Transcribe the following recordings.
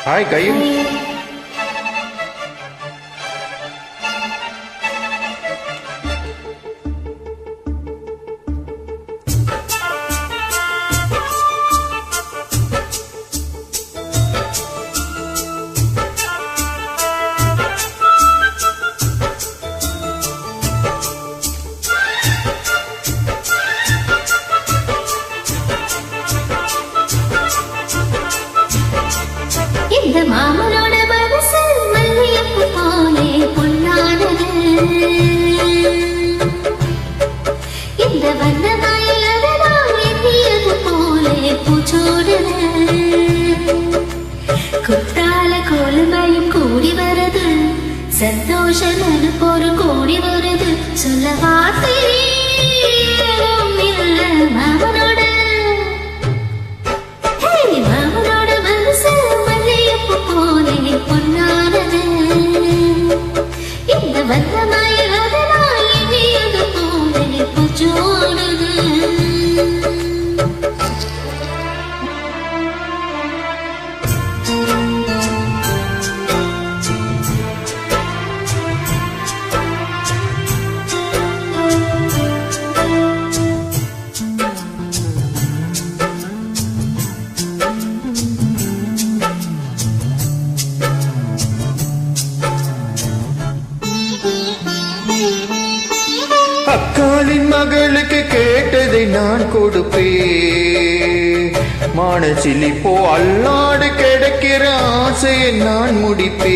Hi, Gayu. இந்த மாமனோட மனசு மல்லியப்பு போலே பொன்னானது. இந்த வண்ணமாயில் அதனால் எண்ணியது போலே பூச்சோடுது. குத்தால கோலுமையும் கூடி வருது, சந்தோஷ நெருப்போரு கூடி வருது. சொல்ல வார்த்தை இல்ல மாமனோட பொன்னானது. இந்த வந்தமாயில் அதனால் எண்ணியது போலே பூச்சோடுது. அக்காலின் மகளுக்கு கேட்டதை நான் கொடுப்பேன். மானசிலி போ அல்லாடு கிடைக்கிற ஆசையை நான் முடிப்பேன்.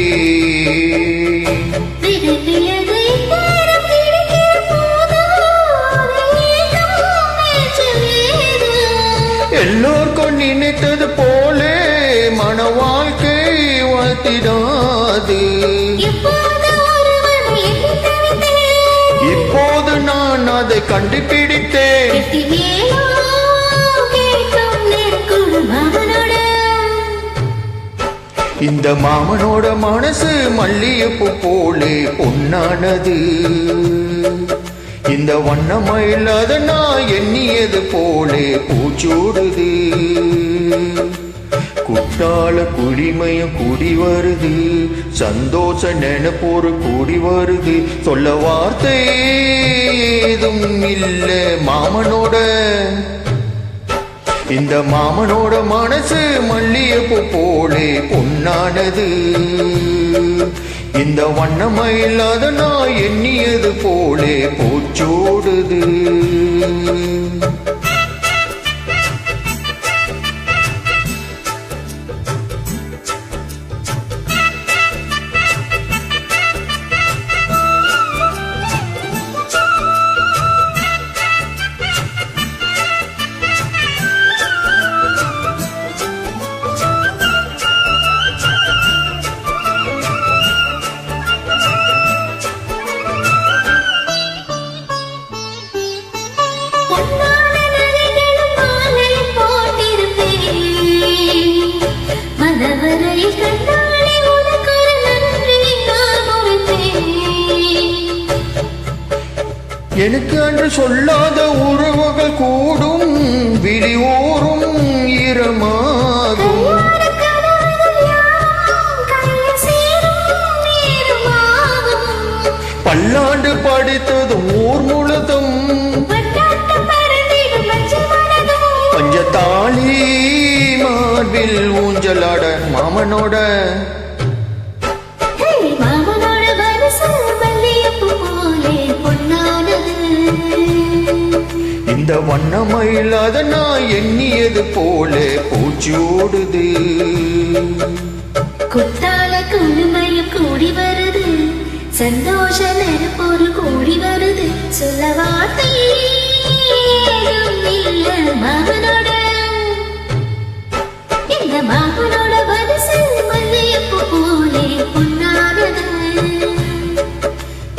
எல்லோருக்கும் நினைத்தது போலே மன வாழ்க்கை வாழ்த்திடாது. இப்போது நான் அதை கண்டுபிடித்தேன். இந்த மாமனோட மனசு மல்லியப்பு போலே பொன்னானது. இந்த வண்ணமயில் அதை நான் எண்ணியது போலே பூச்சூடுது. குட்டால குளிமையும் கூடி வருது, சந்தோஷ நினைப்போரு கூடி வருது. சொல்ல வார்த்தை ஏதும் இல்ல மாமனோட. இந்த மாமனோட மனசு மல்லியப்பு போலே பொன்னானது. இந்த வண்ணமயில் அதை நான் எண்ணியது போலே பூச்சோடுது. எனக்கு அன்று சொல்லாத உறவுகள் கூடும், விழியோரும் ஈரமாகும். பல்லாண்டு படித்ததும் ஊர் முழுதும் பஞ்சத்தாளி மார்பில் ஊஞ்சலாட மாமனோட. இந்த வண்ணமயில் அதை நான் எண்ணியது போலே பூச்சோடுது. குத்தால குழுமையும் கூடி வருது, சந்தோஷ நெருப்போரு கூடி வருது. சொல்ல வார்த்தை இல்ல மாமனோட. இந்த மாமனோட மனசு மல்லியப்பு போலே பொன்னானது.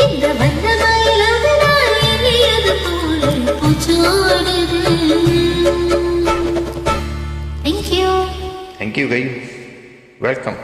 இந்த வண்ணமயில் அதனால் எண்ணியது போலே பூச்சோடுது. Thank you, Gayu. Welcome.